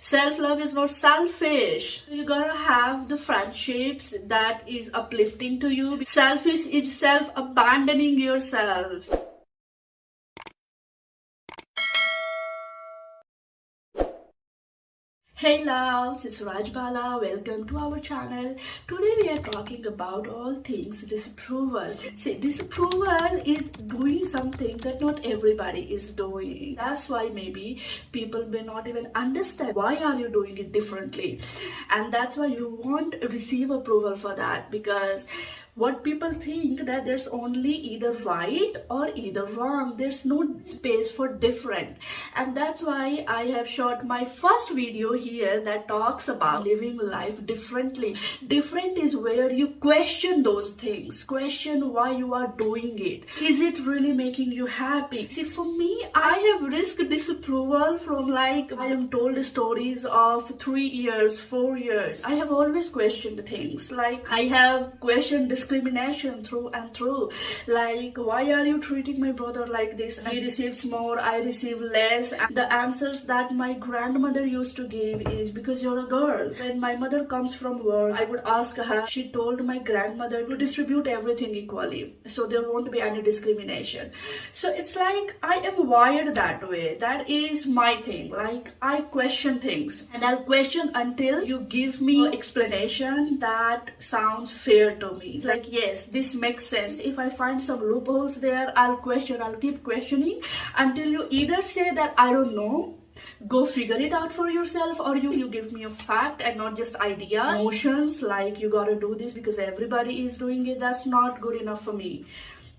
Self-love is not selfish. You gotta have the friendships that is uplifting to you. Selfish is self-abandoning yourself. Hey loves, it's Rajbala. Welcome to our channel. Today we are talking about all things disapproval. See, disapproval is doing something that not everybody is doing. That's why maybe people may not even understand why are you doing it differently. And that's why you won't receive approval for that, because what people think that there's only either right or either wrong. There's no space for different. And that's why I have shot my first video here that talks about living life differently. Different is where you question those things, question why you are doing it. Is it really making you happy? See, for me, I have risked disapproval from I am told stories of 3 years, 4 years. I have always questioned things. I have questioned discrimination through and through. Why are you treating my brother like this? He receives more, I receive less. And the answers that my grandmother used to give is because you're a girl. When my mother comes from work, I would ask her. She told my grandmother to distribute everything equally, so there won't be any discrimination. So it's I am wired that way. That is my thing. I question things, and I'll question until you give me an explanation that sounds fair to me. It's yes, this makes sense. If I find some loopholes there, I'll keep questioning until you either say that I don't know, go figure it out for yourself, or you give me a fact and not just idea, emotions, you gotta do this because everybody is doing it. That's not good enough for me.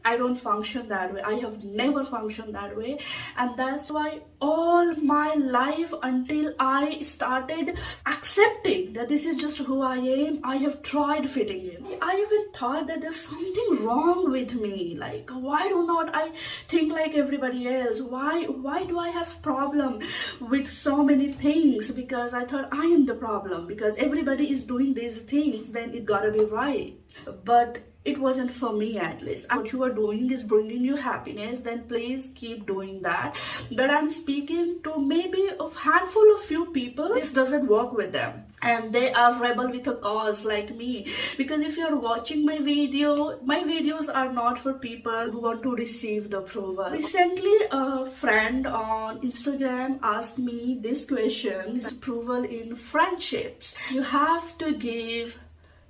I don't function that way. I have never functioned that way. And that's why all my life, until I started accepting that this is just who I am, I have tried fitting in. I even thought that there's something wrong with me. Why do not I think like everybody else? Why do I have problem with so many things? Because I thought I am the problem. Because everybody is doing these things, then it gotta be right. But it wasn't for me, at least. What you are doing is bringing you happiness, then please keep doing that. But I'm speaking to maybe a handful of few people. This doesn't work with them, and they are rebel with a cause like me. Because if you're watching my videos are not for people who want to receive the approval. Recently, a friend on Instagram asked me this question: is approval in friendships? You have to give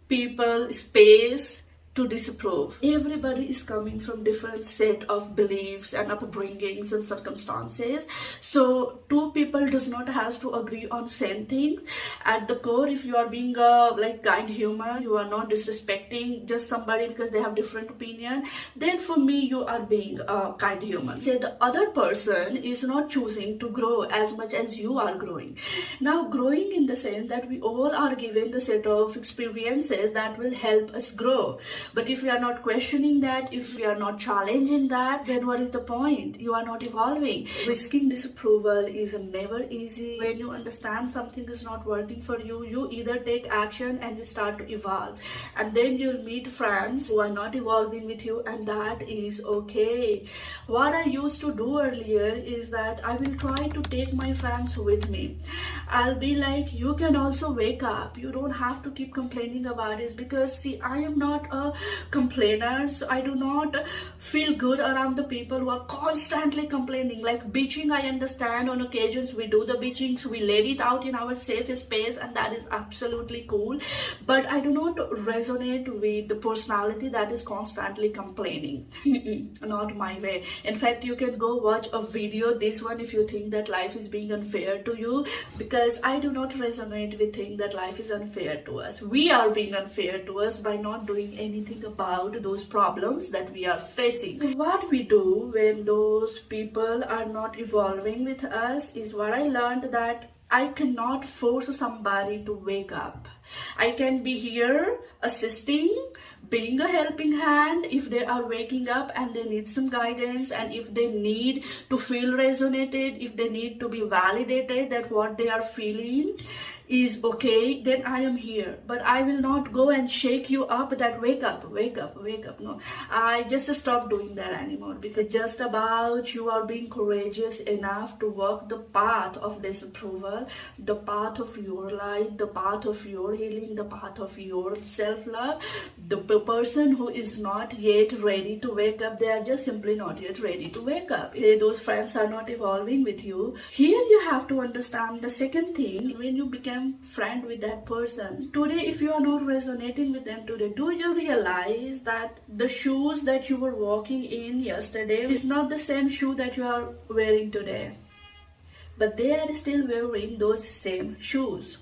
people space to disapprove. Everybody is coming from different set of beliefs and upbringings and circumstances. So two people does not have to agree on same thing. At the core, if you are being a kind human, you are not disrespecting just somebody because they have different opinion, then for me you are being a kind human. Say the other person is not choosing to grow as much as you are growing. Now growing in the sense that we all are given the set of experiences that will help us grow. But if we are not questioning that, if we are not challenging that, then what is the point? You are not evolving. Risking disapproval is never easy. When you understand something is not working for you, you either take action and you start to evolve. And then you'll meet friends who are not evolving with you, and that is okay. What I used to do earlier is that I will try to take my friends with me. I'll be like, you can also wake up. You don't have to keep complaining about it, because see, I am not a complainer, so I do not feel good around the people who are constantly complaining. Bitching, I understand. On occasions we do the bitching, so we let it out in our safe space, and that is absolutely cool. But I do not resonate with the personality that is constantly complaining. Not my way. In fact, you can go watch a video, this one, if you think that life is being unfair to you, because I do not resonate with think that life is unfair to us. We are being unfair to us by not doing anything about those problems that we are facing. So what we do when those people are not evolving with us is what I learned, that I cannot force somebody to wake up. I can be here assisting, being a helping hand if they are waking up and they need some guidance, and if they need to feel resonated, if they need to be validated that what they are feeling is okay, then I am here. But I will not go and shake you up that wake up, wake up, wake up. No, I just stop doing that anymore, because just about you are being courageous enough to walk the path of disapproval, the path of your light, the path of your healing, the path of your self-love. The person who is not yet ready to wake up, they are just simply not yet ready to wake up. Say those friends are not evolving with you. Here you have to understand the second thing. When you become friend with that person today, if you are not resonating with them today, do you realize that the shoes that you were walking in yesterday is not the same shoe that you are wearing today, but they are still wearing those same shoes.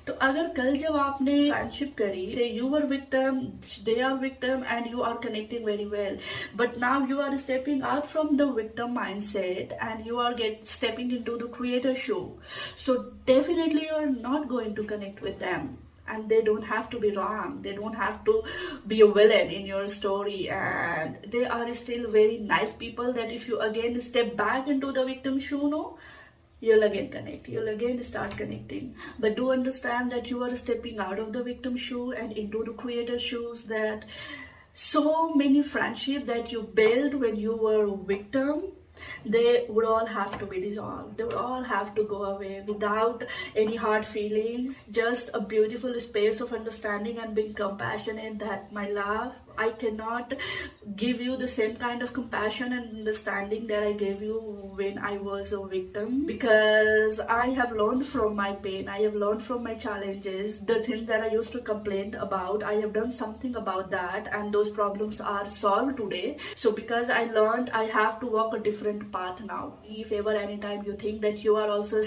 तो अगर कल जब आपने friendship करी, say you were victim, they are victim, and you are connecting very well, but now you are stepping out from the victim mindset and you are stepping into the creator shoe, so definitely you are not going to connect with them. And they don't have to be wrong, they don't have to be a villain in your story, and they are still very nice people that if you again step back into the victim shoe, no, you'll again connect, you'll again start connecting. But do understand that you are stepping out of the victim shoe and into the creator shoes, that so many friendships that you built when you were a victim, they would all have to be dissolved. They would all have to go away without any hard feelings. Just a beautiful space of understanding and being compassionate that, my love, I cannot give you the same kind of compassion and understanding that I gave you when I was a victim, because I have learned from my pain, I have learned from my challenges. The thing that I used to complain about, I have done something about that, and those problems are solved today. So because I learned, I have to walk a different path now. If ever anytime you think that you are also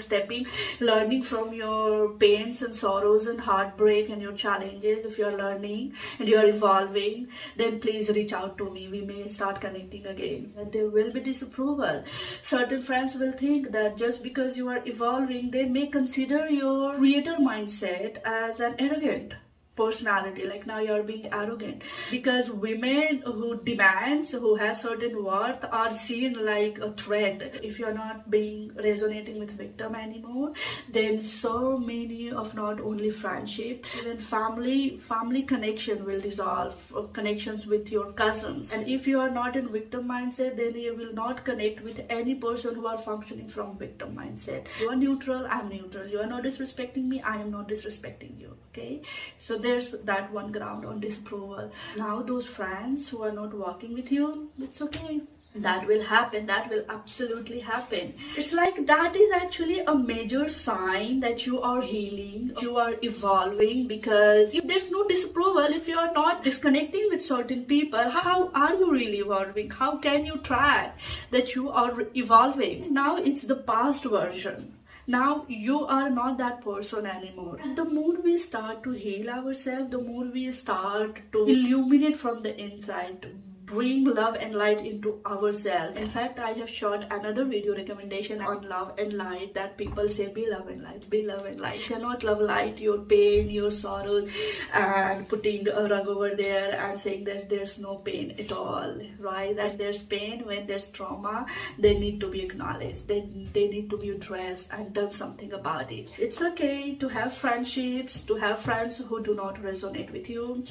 learning from your pains and sorrows and heartbreak and your challenges, if you are learning and you are evolving, then please reach out to me. We may start connecting again. And there will be disapproval. Certain friends will think that just because you are evolving, they may consider your creator mindset as an arrogant personality, like now you're being arrogant, because women who demands, who has certain worth, are seen like a threat. If you're not being resonating with victim anymore, then so many of not only friendship, even family connection will dissolve, connections with your cousins. And if you are not in victim mindset, then you will not connect with any person who are functioning from victim mindset. You are neutral, I'm neutral. You are not disrespecting me, I am not disrespecting you. Okay, so there's that one ground on disapproval. Now those friends who are not walking with you, it's okay. That will happen. That will absolutely happen. It's like that is actually a major sign that you are healing, you are evolving, because if there's no disapproval, if you are not disconnecting with certain people, how are you really evolving? How can you track that you are evolving? Now it's the past version. Now you are not that person anymore. And the more we start to heal ourselves, the more we start to illuminate from the inside, bring love and light into ourselves. In fact, I have shot another video recommendation on love and light, that people say be love and light, be love and light. You cannot love light your pain, your sorrows, and putting a rug over there and saying that there's no pain at all, right? That there's pain when there's trauma, they need to be acknowledged, they need to be addressed and done something about it. It's okay to have friendships, to have friends who do not resonate with you.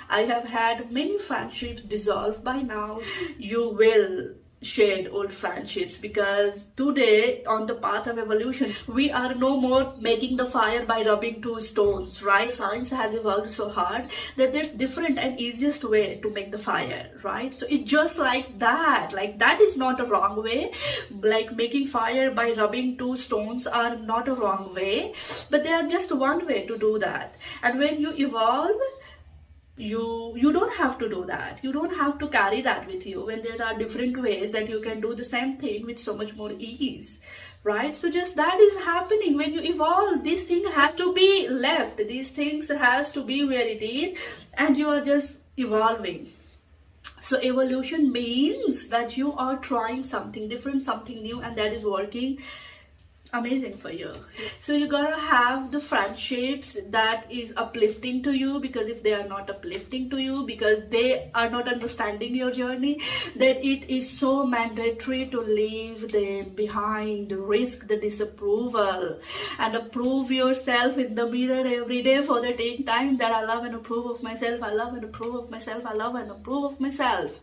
I have had many friendships dissolve by now. You will shed old friendships, because today on the path of evolution, we are no more making the fire by rubbing two stones, right? Science has evolved so hard that there's different and easiest way to make the fire, right? So it's just like that is not a wrong way. Like making fire by rubbing two stones are not a wrong way, but they are just one way to do that. And when you evolve, you don't have to do that. You don't have to carry that with you, when there are different ways that you can do the same thing with so much more ease, right? So just that is happening when you evolve. This thing has to be left, these things has to be where it is, and you are just evolving. So evolution means that you are trying something different, something new, and that is working. amazing for you. So you gotta have the friendships that is uplifting to you, because if they are not uplifting to you, because they are not understanding your journey, then it is so mandatory to leave them behind, risk the disapproval, and approve yourself in the mirror every day for the 10 times that I love and approve of myself, I love and approve of myself, I love and approve of myself.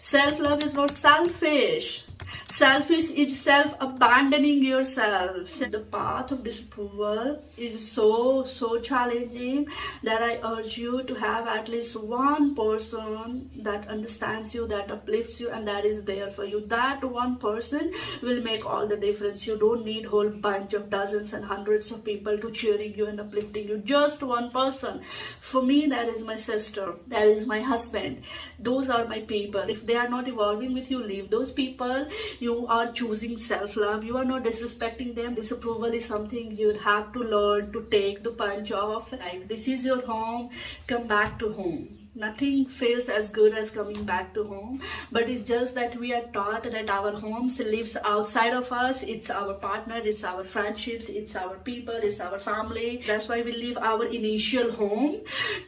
Self-love is not selfish. Selfish is self-abandoning yourself. The path of disapproval is so challenging that I urge you to have at least one person that understands you, that uplifts you, and that is there for you. That one person will make all the difference. You don't need a whole bunch of dozens and hundreds of people to cheering you and uplifting you. Just one person. For me, that is my sister, that is my husband. Those are my people. If they are not evolving with you, leave those people. You are choosing self-love. You are not disrespecting them. Disapproval is something you have to learn to take the punch off. Like, this is your home, come back to home. Nothing feels as good as coming back to home, but it's just that we are taught that our homes lives outside of us. It's our partner, it's our friendships, it's our people, it's our family. That's why we leave our initial home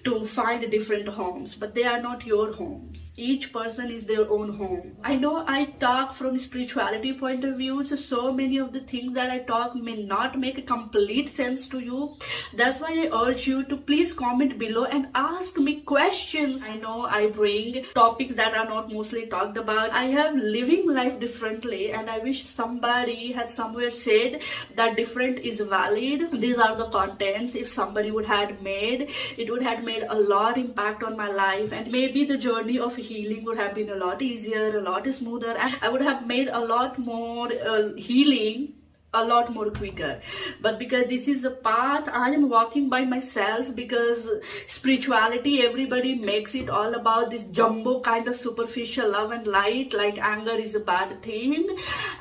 to find different homes, but they are not your homes. Each person is their own home. I know I talk from spirituality point of view, so many of the things that I talk may not make a complete sense to you. That's why I urge you to please comment below and ask me questions. I know I bring topics that are not mostly talked about. I have living life differently, and I wish somebody had somewhere said that different is valid. These are the contents. If somebody would have made, it would have made a lot impact on my life, and maybe the journey of healing would have been a lot easier, a lot smoother, and I would have made a lot more healing a lot more quicker. But because this is a path I am walking by myself, because spirituality, everybody makes it all about this jumbo kind of superficial love and light, like anger is a bad thing,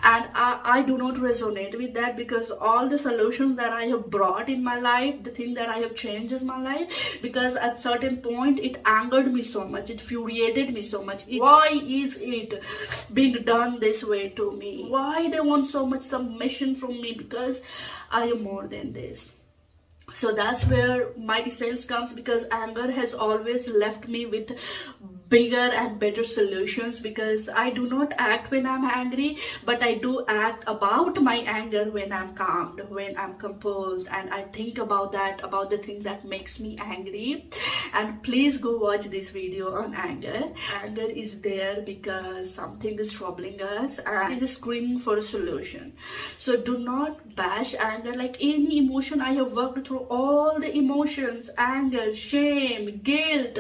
and I do not resonate with that, because all the solutions that I have brought in my life, the thing that I have changed is my life, because at certain point it angered me so much, it infuriated me so much. Why is it being done this way to me? Why they want so much submission from me? Because I am more than this. So that's where my essence comes, because anger has always left me with bigger and better solutions, because I do not act when I'm angry, but I do act about my anger when I'm calmed, when I'm composed, and I think about that, about the thing that makes me angry. And please go watch this video on anger. Anger is there because something is troubling us and is screaming for a solution. So do not bash anger. Like any emotion, I have worked through all the emotions: anger, shame, guilt,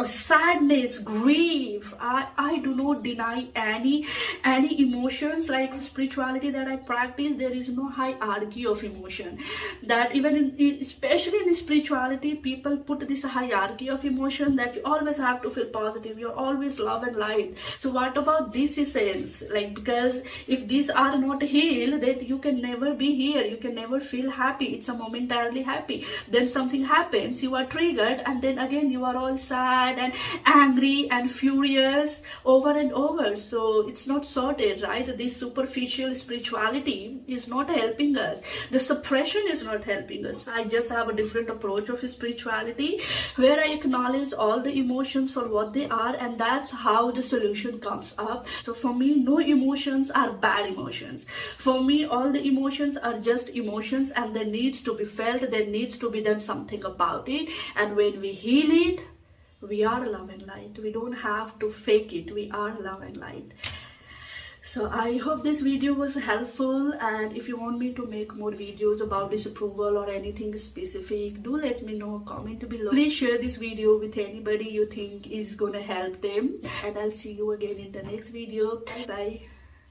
sadness, grief. I do not deny any emotions. Like spirituality that I practice, there is no hierarchy of emotion. That even especially in spirituality, people put this hierarchy of emotion that you always have to feel positive, you're always love and light. So what about this essence? Like, because if these are not healed, that you can never be here, you can never feel happy. It's a momentarily happy, then something happens, you are triggered, and then again you are all sad and angry and furious over and over. So it's not sorted, right? This superficial spirituality is not helping us. The suppression is not helping us. I just have a different approach of spirituality, where I acknowledge all the emotions for what they are, and that's how the solution comes up. So for me, no emotions are bad emotions. For me, all the emotions are just emotions, and there needs to be felt, there needs to be done something about it. And when we heal it, we are love and light. We don't have to fake it. We are love and light. So I hope this video was helpful, and if you want me to make more videos about disapproval or anything specific, do let me know, comment below. Please share this video with anybody you think is gonna help them, and I'll see you again in the next video. Bye bye.